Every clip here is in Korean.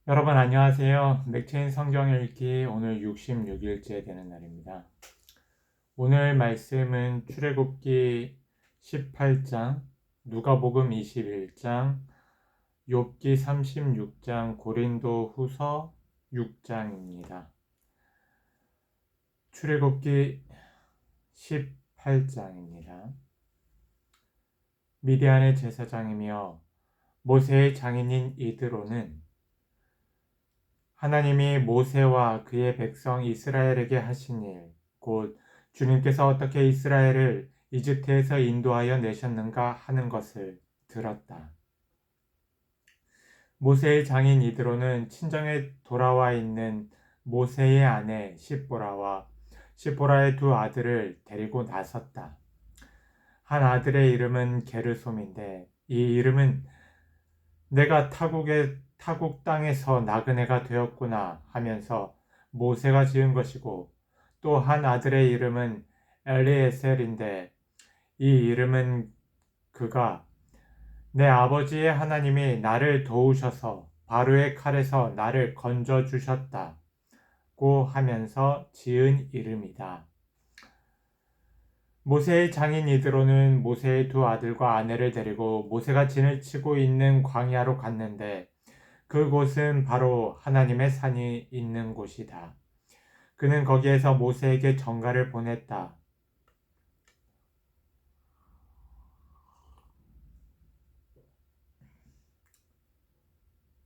여러분 안녕하세요. 맥체인 성경 읽기 오늘 66일째 되는 날입니다. 오늘 말씀은 출애굽기 18장, 누가복음 21장, 욥기 36장, 고린도 후서 6장입니다. 출애굽기 18장입니다. 미디안의 제사장이며 모세의 장인인 이드로는 하나님이 모세와 그의 백성 이스라엘에게 하신 일, 곧 주님께서 어떻게 이스라엘을 이집트에서 인도하여 내셨는가 하는 것을 들었다. 모세의 장인 이드로는 친정에 돌아와 있는 모세의 아내 십보라와 십보라의 두 아들을 데리고 나섰다. 한 아들의 이름은 게르솜인데 이 이름은 내가 타국 땅에서 나그네가 되었구나 하면서 모세가 지은 것이고, 또 한 아들의 이름은 엘리에셀인데 이 이름은 그가 내 아버지의 하나님이 나를 도우셔서 바로의 칼에서 나를 건져 주셨다고 하면서 지은 이름이다. 모세의 장인 이드로는 모세의 두 아들과 아내를 데리고 모세가 진을 치고 있는 광야로 갔는데 그곳은 바로 하나님의 산이 있는 곳이다. 그는 거기에서 모세에게 전가를 보냈다.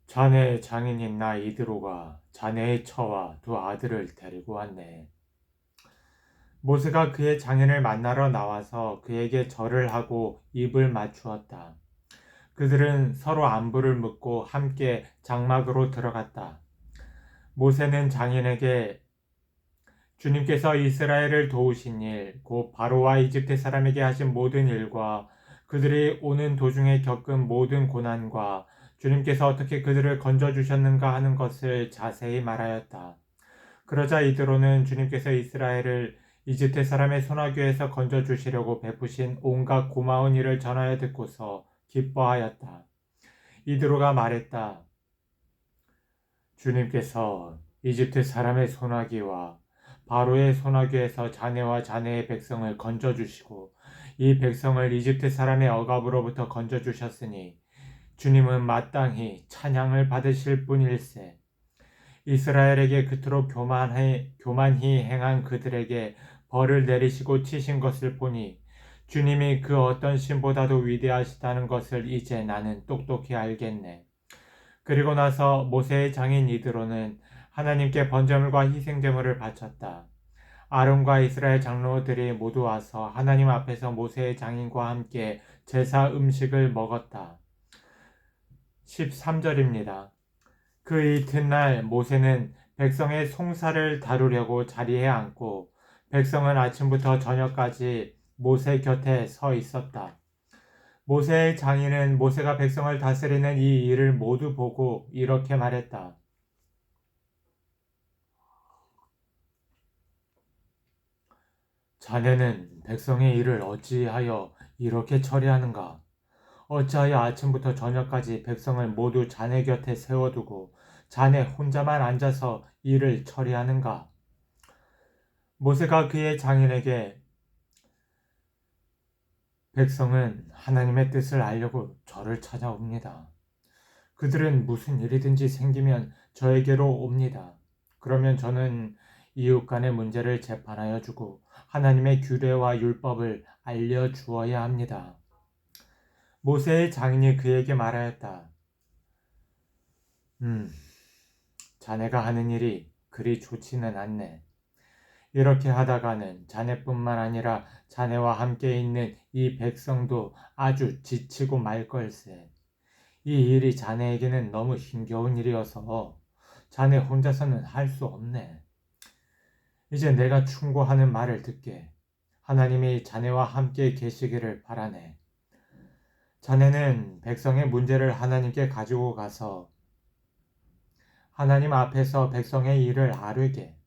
자네 장인인 나 이드로가 자네의 처와 두 아들을 데리고 왔네. 모세가 그의 장인을 만나러 나와서 그에게 절을 하고 입을 맞추었다. 그들은 서로 안부를 묻고 함께 장막으로 들어갔다. 모세는 장인에게 주님께서 이스라엘을 도우신 일, 곧 바로와 이집트 사람에게 하신 모든 일과 그들이 오는 도중에 겪은 모든 고난과 주님께서 어떻게 그들을 건져주셨는가 하는 것을 자세히 말하였다. 그러자 이드로는 주님께서 이스라엘을 이집트 사람의 손아귀에서 건져주시려고 베푸신 온갖 고마운 일을 전하여 듣고서 기뻐하였다. 이드로가 말했다. 주님께서 이집트 사람의 손아귀와 바로의 손아귀에서 자네와 자네의 백성을 건져주시고 이 백성을 이집트 사람의 억압으로부터 건져주셨으니 주님은 마땅히 찬양을 받으실 분일세. 이스라엘에게 그토록 교만히 행한 그들에게 벌을 내리시고 치신 것을 보니 주님이 그 어떤 신보다도 위대하시다는 것을 이제 나는 똑똑히 알겠네. 그리고 나서 모세의 장인 이드로는 하나님께 번제물과 희생제물을 바쳤다. 아론과 이스라엘 장로들이 모두 와서 하나님 앞에서 모세의 장인과 함께 제사 음식을 먹었다. 13절입니다. 그 이튿날 모세는 백성의 송사를 다루려고 자리에 앉고 백성은 아침부터 저녁까지 모세 곁에 서 있었다. 모세의 장인은 모세가 백성을 다스리는 이 일을 모두 보고 이렇게 말했다. 자네는 백성의 일을 어찌하여 이렇게 처리하는가? 어찌하여 아침부터 저녁까지 백성을 모두 자네 곁에 세워두고 자네 혼자만 앉아서 일을 처리하는가? 모세가 그의 장인에게 백성은 하나님의 뜻을 알려고 저를 찾아옵니다. 그들은 무슨 일이든지 생기면 저에게로 옵니다. 그러면 저는 이웃 간의 문제를 재판하여 주고 하나님의 규례와 율법을 알려주어야 합니다. 모세의 장인이 그에게 말하였다. 음, 자네가 하는 일이 그리 좋지는 않네. 이렇게 하다가는 자네뿐만 아니라 자네와 함께 있는 이 백성도 아주 지치고 말 걸세. 이 일이 자네에게는 너무 힘겨운 일이어서 자네 혼자서는 할 수 없네. 이제 내가 충고하는 말을 듣게. 하나님이 자네와 함께 계시기를 바라네. 자네는 백성의 문제를 하나님께 가지고 가서 하나님 앞에서 백성의 일을 아뢰게.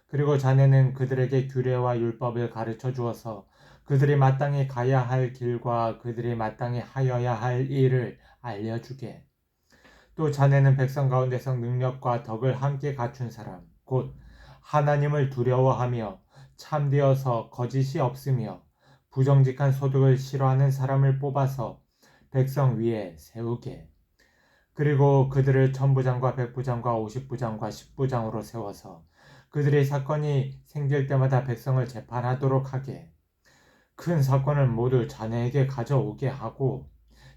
그리고 자네는 그들에게 규례와 율법을 가르쳐 주어서 그들이 마땅히 가야 할 길과 그들이 마땅히 하여야 할 일을 알려주게. 또 자네는 백성 가운데서 능력과 덕을 함께 갖춘 사람, 곧 하나님을 두려워하며 참되어서 거짓이 없으며 부정직한 소득을 싫어하는 사람을 뽑아서 백성 위에 세우게. 그리고 그들을 천부장과 백부장과 오십부장과 십부장으로 세워서 그들의 사건이 생길 때마다 백성을 재판하도록 하게. 큰 사건은 모두 자네에게 가져오게 하고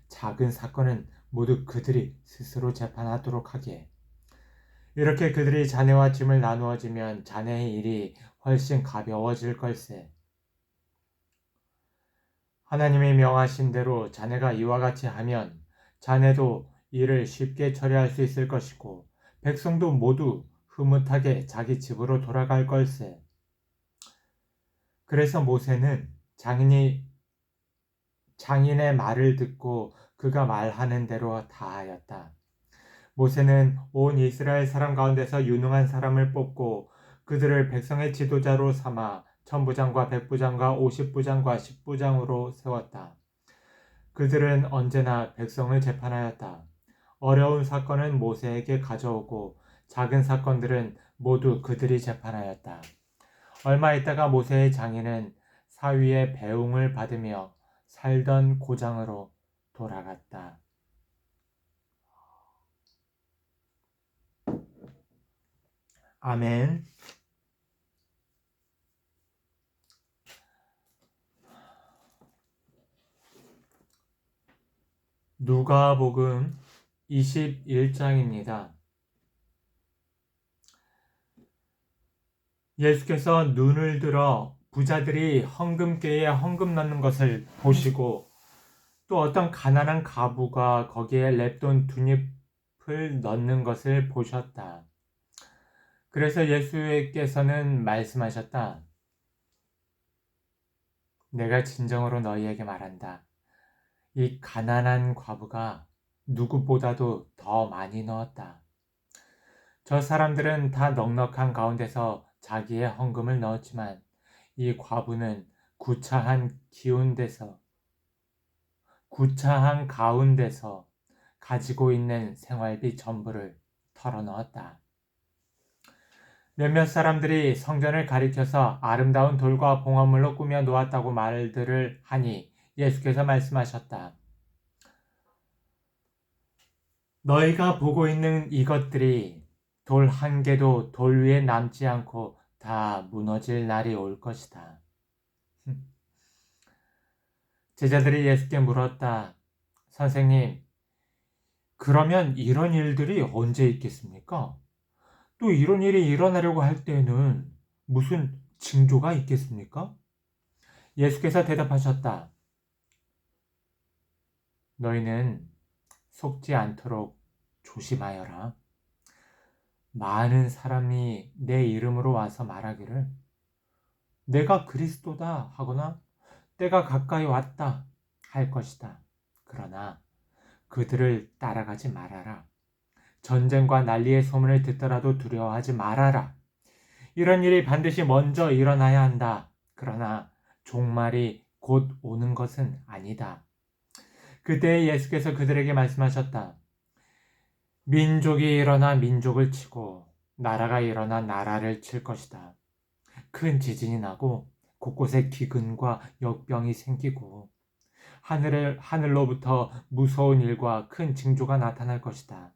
작은 사건은 모두 그들이 스스로 재판하도록 하게. 이렇게 그들이 자네와 짐을 나누어지면 자네의 일이 훨씬 가벼워질 걸세. 하나님이 명하신 대로 자네가 이와 같이 하면 자네도 일을 쉽게 처리할 수 있을 것이고 백성도 모두 흐뭇하게 자기 집으로 돌아갈 걸세. 그래서 모세는 장인의 말을 듣고 그가 말하는 대로 다 하였다. 모세는 온 이스라엘 사람 가운데서 유능한 사람을 뽑고 그들을 백성의 지도자로 삼아 천부장과 백부장과 오십부장과 십부장으로 세웠다. 그들은 언제나 백성을 재판하였다. 어려운 사건은 모세에게 가져오고 작은 사건들은 모두 그들이 재판하였다. 얼마 있다가 모세의 장인은 사위의 배웅을 받으며 살던 고장으로 돌아갔다. 아멘. 누가복음 21장입니다. 예수께서 눈을 들어 부자들이 헌금계에 헌금 넣는 것을 보시고 또 어떤 가난한 과부가 거기에 랩돈 2잎을 넣는 것을 보셨다. 그래서 예수께서는 말씀하셨다. 내가 진정으로 너희에게 말한다. 이 가난한 과부가 누구보다도 더 많이 넣었다. 저 사람들은 다 넉넉한 가운데서 자기의 헌금을 넣었지만 이 과부는 구차한 가운데서 가지고 있는 생활비 전부를 털어넣었다. 몇몇 사람들이 성전을 가리켜서 아름다운 돌과 봉헌물로 꾸며 놓았다고 말들을 하니 예수께서 말씀하셨다. 너희가 보고 있는 이것들이 돌 한 개도 돌 위에 남지 않고 다 무너질 날이 올 것이다. 제자들이 예수께 물었다. 선생님, 그러면 이런 일들이 언제 있겠습니까? 또 이런 일이 일어나려고 할 때는 무슨 징조가 있겠습니까? 예수께서 대답하셨다. 너희는 속지 않도록 조심하여라. 많은 사람이 내 이름으로 와서 말하기를 내가 그리스도다 하거나 때가 가까이 왔다 할 것이다. 그러나 그들을 따라가지 말아라. 전쟁과 난리의 소문을 듣더라도 두려워하지 말아라. 이런 일이 반드시 먼저 일어나야 한다. 그러나 종말이 곧 오는 것은 아니다. 그때 예수께서 그들에게 말씀하셨다. 민족이 일어나 민족을 치고 나라가 일어나 나라를 칠 것이다. 큰 지진이 나고 곳곳에 기근과 역병이 생기고 하늘로부터 무서운 일과 큰 징조가 나타날 것이다.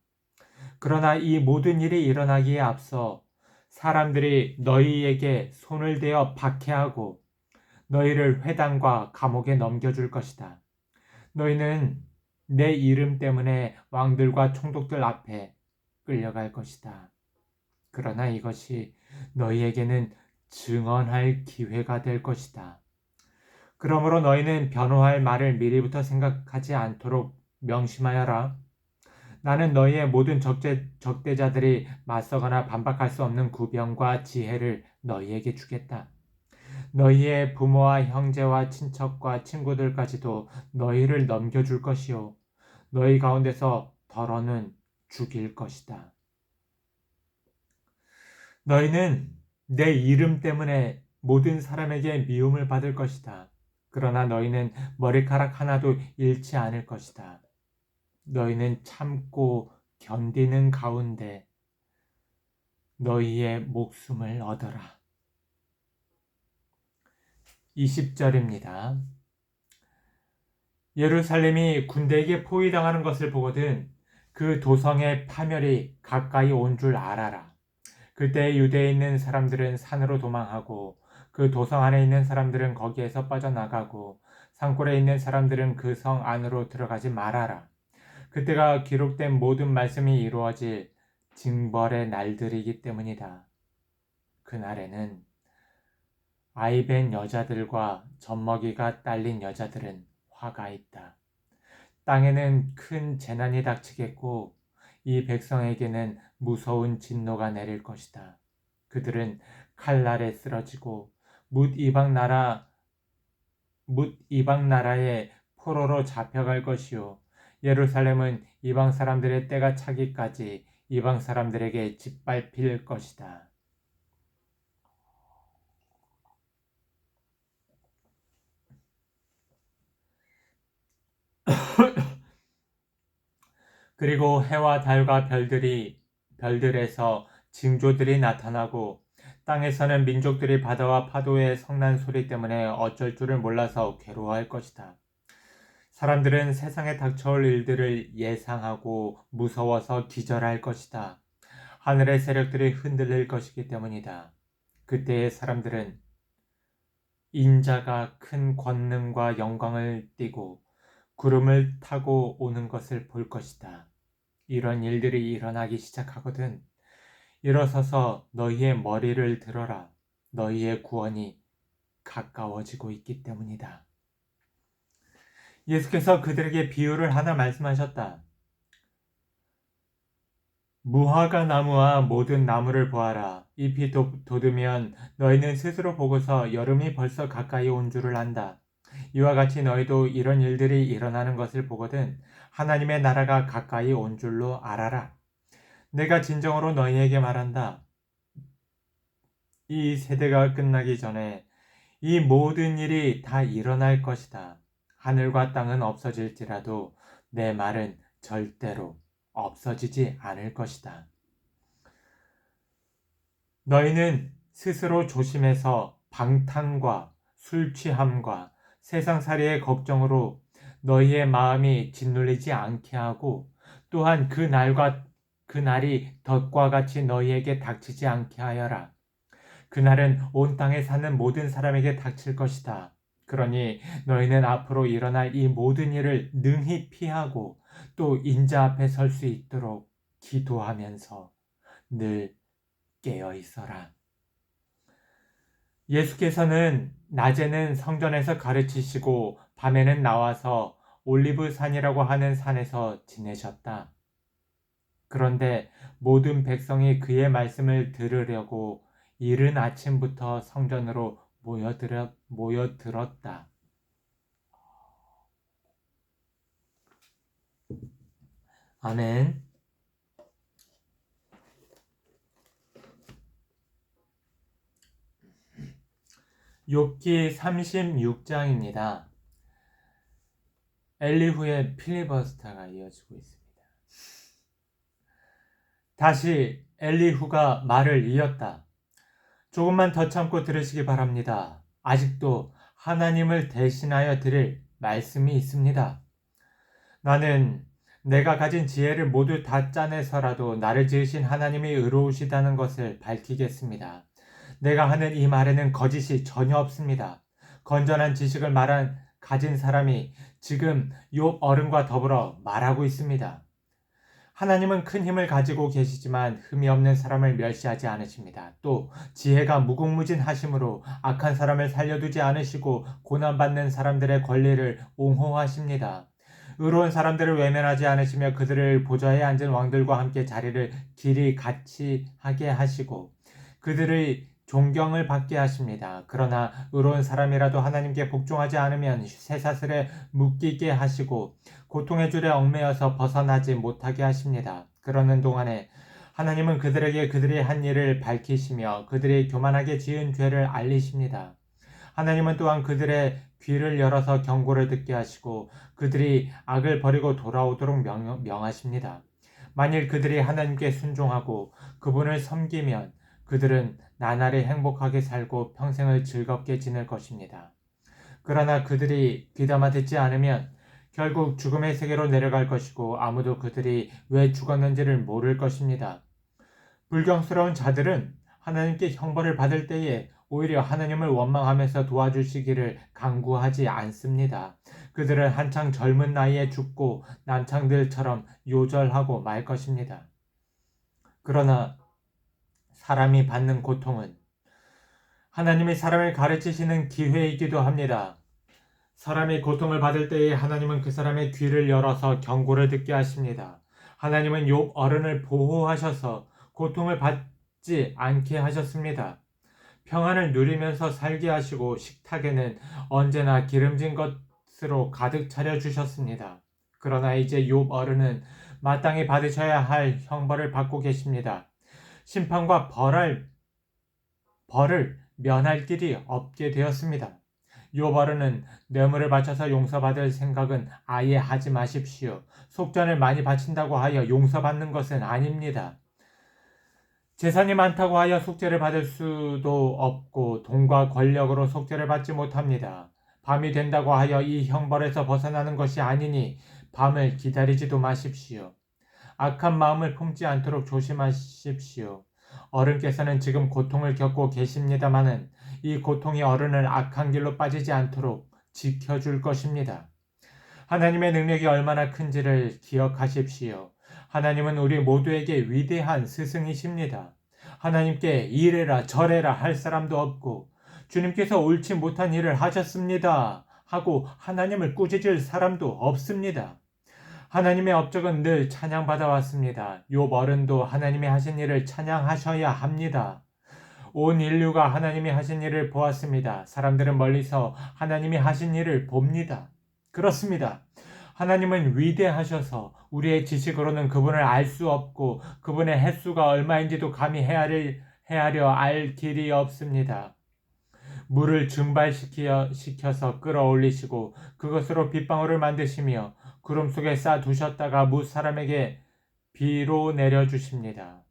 그러나 이 모든 일이 일어나기에 앞서 사람들이 너희에게 손을 대어 박해하고 너희를 회당과 감옥에 넘겨줄 것이다. 너희는 내 이름 때문에 왕들과 총독들 앞에 끌려갈 것이다. 그러나 이것이 너희에게는 증언할 기회가 될 것이다. 그러므로 너희는 변호할 말을 미리부터 생각하지 않도록 명심하여라. 나는 너희의 모든 적대자들이 맞서거나 반박할 수 없는 구병과 지혜를 너희에게 주겠다. 너희의 부모와 형제와 친척과 친구들까지도 너희를 넘겨줄 것이요. 너희 가운데서 더러는 죽일 것이다. 너희는 내 이름 때문에 모든 사람에게 미움을 받을 것이다. 그러나 너희는 머리카락 하나도 잃지 않을 것이다. 너희는 참고 견디는 가운데 너희의 목숨을 얻어라. 20절입니다. 예루살렘이 군대에게 포위당하는 것을 보거든 그 도성의 파멸이 가까이 온 줄 알아라. 그때 유대에 있는 사람들은 산으로 도망하고 그 도성 안에 있는 사람들은 거기에서 빠져나가고 산골에 있는 사람들은 그 성 안으로 들어가지 말아라. 그때가 기록된 모든 말씀이 이루어질 징벌의 날들이기 때문이다. 그날에는 아이벤 여자들과 젖먹이가 딸린 여자들은 화가 있다. 땅에는 큰 재난이 닥치겠고 이 백성에게는 무서운 진노가 내릴 것이다. 그들은 칼날에 쓰러지고 뭇 이방 나라의 포로로 잡혀갈 것이요 예루살렘은 이방 사람들의 때가 차기까지 이방 사람들에게 짓밟힐 것이다. 그리고 해와 달과 별들에서 징조들이 나타나고 땅에서는 민족들이 바다와 파도의 성난 소리 때문에 어쩔 줄을 몰라서 괴로워할 것이다. 사람들은 세상에 닥쳐올 일들을 예상하고 무서워서 기절할 것이다. 하늘의 세력들이 흔들릴 것이기 때문이다. 그때의 사람들은 인자가 큰 권능과 영광을 띠고 구름을 타고 오는 것을 볼 것이다. 이런 일들이 일어나기 시작하거든 일어서서 너희의 머리를 들어라. 너희의 구원이 가까워지고 있기 때문이다. 예수께서 그들에게 비유를 하나 말씀하셨다. 무화과 나무와 모든 나무를 보아라. 잎이 돋으면 너희는 스스로 보고서 여름이 벌써 가까이 온 줄을 안다. 이와 같이 너희도 이런 일들이 일어나는 것을 보거든 하나님의 나라가 가까이 온 줄로 알아라. 내가 진정으로 너희에게 말한다. 이 세대가 끝나기 전에 이 모든 일이 다 일어날 것이다. 하늘과 땅은 없어질지라도 내 말은 절대로 없어지지 않을 것이다. 너희는 스스로 조심해서 방탕과 술 취함과 세상살이의 걱정으로 너희의 마음이 짓눌리지 않게 하고 또한 그날이 덫과 같이 너희에게 닥치지 않게 하여라. 그날은 온 땅에 사는 모든 사람에게 닥칠 것이다. 그러니 너희는 앞으로 일어날 이 모든 일을 능히 피하고 또 인자 앞에 설 수 있도록 기도하면서 늘 깨어 있어라. 예수께서는 낮에는 성전에서 가르치시고 밤에는 나와서 올리브 산이라고 하는 산에서 지내셨다. 그런데 모든 백성이 그의 말씀을 들으려고 이른 아침부터 성전으로 모여들었다. 아멘. 욥기 36장입니다. 엘리후의 필리버스터가 이어지고 있습니다. 다시 엘리후가 말을 이었다. 조금만 더 참고 들으시기 바랍니다. 아직도 하나님을 대신하여 드릴 말씀이 있습니다. 나는 내가 가진 지혜를 모두 다 짜내서라도 나를 지으신 하나님이 의로우시다는 것을 밝히겠습니다. 내가 하는 이 말에는 거짓이 전혀 없습니다. 건전한 지식을 가진 사람이 지금 욥 어른과 더불어 말하고 있습니다. 하나님은 큰 힘을 가지고 계시지만 흠이 없는 사람을 멸시하지 않으십니다. 또 지혜가 무궁무진하심으로 악한 사람을 살려두지 않으시고 고난받는 사람들의 권리를 옹호하십니다. 의로운 사람들을 외면하지 않으시며 그들을 보좌에 앉은 왕들과 함께 자리를 길이 같이 하게 하시고 그들의 존경을 받게 하십니다. 그러나 의로운 사람이라도 하나님께 복종하지 않으면 쇠사슬에 묶이게 하시고 고통의 줄에 얽매여서 벗어나지 못하게 하십니다. 그러는 동안에 하나님은 그들에게 그들이 한 일을 밝히시며 그들이 교만하게 지은 죄를 알리십니다. 하나님은 또한 그들의 귀를 열어서 경고를 듣게 하시고 그들이 악을 버리고 돌아오도록 명하십니다. 만일 그들이 하나님께 순종하고 그분을 섬기면 그들은 나날이 행복하게 살고 평생을 즐겁게 지낼 것입니다. 그러나 그들이 귀담아 듣지 않으면 결국 죽음의 세계로 내려갈 것이고 아무도 그들이 왜 죽었는지를 모를 것입니다. 불경스러운 자들은 하나님께 형벌을 받을 때에 오히려 하나님을 원망하면서 도와주시기를 간구하지 않습니다. 그들은 한창 젊은 나이에 죽고 남창들처럼 요절하고 말 것입니다. 그러나 사람이 받는 고통은 하나님이 사람을 가르치시는 기회이기도 합니다. 사람이 고통을 받을 때에 하나님은 그 사람의 귀를 열어서 경고를 듣게 하십니다. 하나님은 욥 어른을 보호하셔서 고통을 받지 않게 하셨습니다. 평안을 누리면서 살게 하시고 식탁에는 언제나 기름진 것으로 가득 차려 주셨습니다. 그러나 이제 욥 어른은 마땅히 받으셔야 할 형벌을 받고 계십니다. 심판과 벌을 면할 길이 없게 되었습니다. 욥 어른은 뇌물을 바쳐서 용서받을 생각은 아예 하지 마십시오. 속전을 많이 바친다고 하여 용서받는 것은 아닙니다. 재산이 많다고 하여 속죄를 받을 수도 없고 돈과 권력으로 속죄를 받지 못합니다. 밤이 된다고 하여 이 형벌에서 벗어나는 것이 아니니 밤을 기다리지도 마십시오. 악한 마음을 품지 않도록 조심하십시오. 어른께서는 지금 고통을 겪고 계십니다마는 이 고통이 어른을 악한 길로 빠지지 않도록 지켜줄 것입니다. 하나님의 능력이 얼마나 큰지를 기억하십시오. 하나님은 우리 모두에게 위대한 스승이십니다. 하나님께 이래라 저래라 할 사람도 없고 주님께서 옳지 못한 일을 하셨습니다 하고 하나님을 꾸짖을 사람도 없습니다. 하나님의 업적은 늘 찬양받아 왔습니다. 욥 어른도 하나님이 하신 일을 찬양하셔야 합니다. 온 인류가 하나님이 하신 일을 보았습니다. 사람들은 멀리서 하나님이 하신 일을 봅니다. 그렇습니다. 하나님은 위대하셔서 우리의 지식으로는 그분을 알 수 없고 그분의 횟수가 얼마인지도 감히 헤아려 알 길이 없습니다. 물을 증발시켜서 끌어올리시고 그것으로 빗방울을 만드시며 구름 속에 쌓아두셨다가 무사람에게 비로 내려주십니다.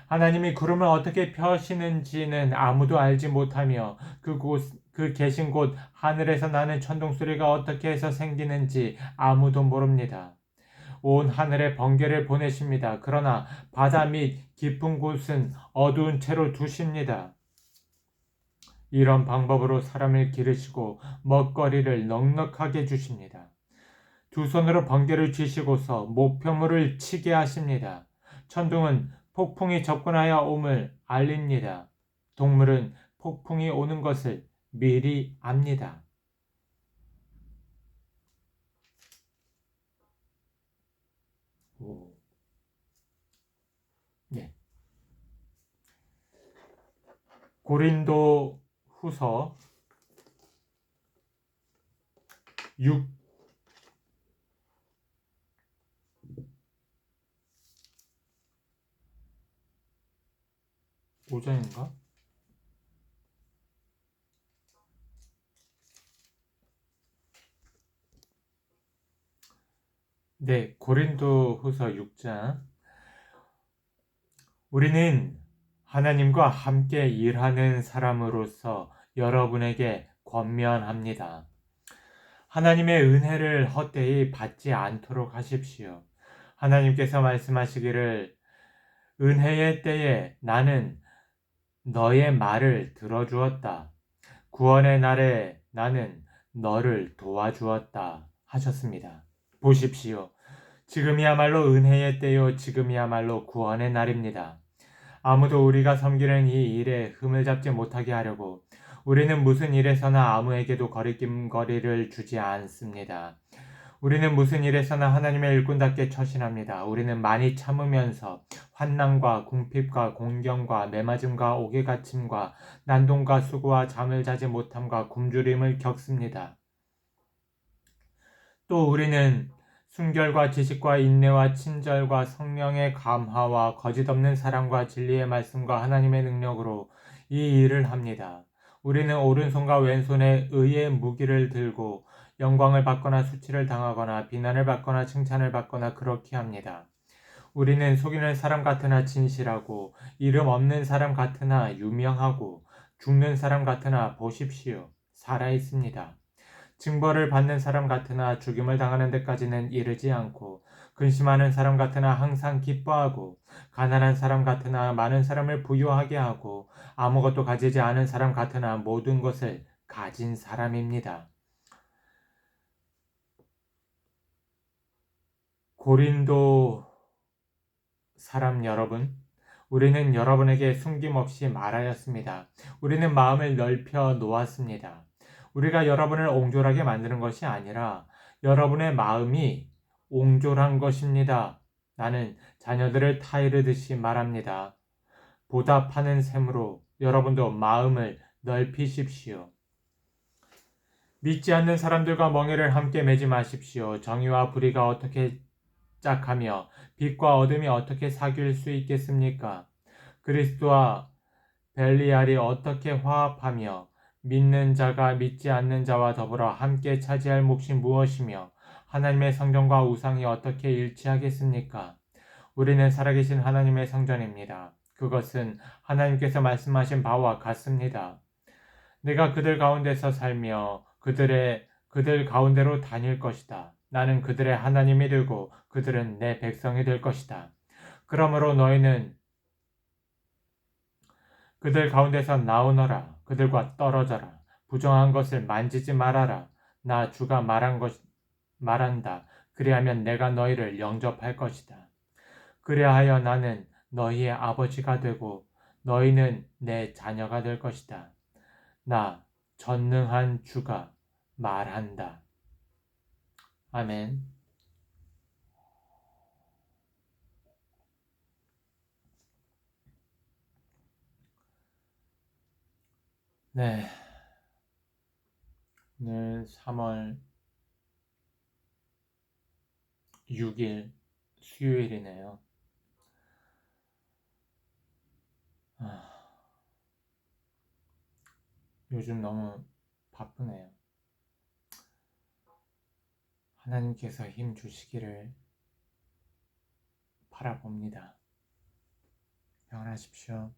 하나님이 구름을 어떻게 펴시는지는 아무도 알지 못하며 그 계신 곳 하늘에서 나는 천둥소리가 어떻게 해서 생기는지 아무도 모릅니다. 온 하늘에 번개를 보내십니다. 그러나 바다 및 깊은 곳은 어두운 채로 두십니다. 이런 방법으로 사람을 기르시고 먹거리를 넉넉하게 주십니다. 두 손으로 번개를 쥐시고서 목표물을 치게 하십니다. 천둥은 폭풍이 접근하여 옴을 알립니다. 동물은 폭풍이 오는 것을 미리 압니다. 네. 고린도 후서 5장인가? 네, 고린도 후서 6장. 우리는 하나님과 함께 일하는 사람으로서 여러분에게 권면합니다. 하나님의 은혜를 헛되이 받지 않도록 하십시오. 하나님께서 말씀하시기를 은혜의 때에 나는 너의 말을 들어주었다. 구원의 날에 나는 너를 도와주었다 하셨습니다. 보십시오. 지금이야말로 은혜의 때요, 지금이야말로 구원의 날입니다. 아무도 우리가 섬기는 이 일에 흠을 잡지 못하게 하려고 우리는 무슨 일에서나 아무에게도 거리낌거리를 주지 않습니다. 우리는 무슨 일에서나 하나님의 일꾼답게 처신합니다. 우리는 많이 참으면서 환난과 궁핍과 공경과 매맞음과 옥에 갇힘과 난동과 수고와 잠을 자지 못함과 굶주림을 겪습니다. 또 우리는 순결과 지식과 인내와 친절과 성령의 감화와 거짓없는 사랑과 진리의 말씀과 하나님의 능력으로 이 일을 합니다. 우리는 오른손과 왼손에 의의 무기를 들고 영광을 받거나 수치를 당하거나 비난을 받거나 칭찬을 받거나 그렇게 합니다. 우리는 속이는 사람 같으나 진실하고 이름 없는 사람 같으나 유명하고 죽는 사람 같으나 보십시오. 살아 있습니다. 징벌을 받는 사람 같으나 죽임을 당하는 데까지는 이르지 않고 근심하는 사람 같으나 항상 기뻐하고 가난한 사람 같으나 많은 사람을 부유하게 하고 아무것도 가지지 않은 사람 같으나 모든 것을 가진 사람입니다. 고린도 사람 여러분, 우리는 여러분에게 숨김없이 말하였습니다. 우리는 마음을 넓혀 놓았습니다. 우리가 여러분을 옹졸하게 만드는 것이 아니라 여러분의 마음이 옹졸한 것입니다. 나는 자녀들을 타이르듯이 말합니다. 보답하는 셈으로 여러분도 마음을 넓히십시오. 믿지 않는 사람들과 멍에를 함께 매지 마십시오. 정의와 불의가 어떻게 짝하며 빛과 어둠이 어떻게 사귈 수 있겠습니까? 그리스도와 벨리알이 어떻게 화합하며 믿는 자가 믿지 않는 자와 더불어 함께 차지할 몫이 무엇이며 하나님의 성전과 우상이 어떻게 일치하겠습니까? 우리는 살아계신 하나님의 성전입니다. 그것은 하나님께서 말씀하신 바와 같습니다. 내가 그들 가운데서 살며 그들 가운데로 다닐 것이다. 나는 그들의 하나님이 되고 그들은 내 백성이 될 것이다. 그러므로 너희는 그들 가운데서 나오너라. 그들과 떨어져라. 부정한 것을 만지지 말아라. 나 주가 말한다. 그리하면 내가 너희를 영접할 것이다. 그리하여 나는 너희의 아버지가 되고 너희는 내 자녀가 될 것이다. 나 전능한 주가 말한다. 아멘. 네. 오늘 3월 6일 수요일이네요. 요즘 너무 바쁘네요. 하나님께서 힘 주시기를 바라봅니다. 평안하십시오.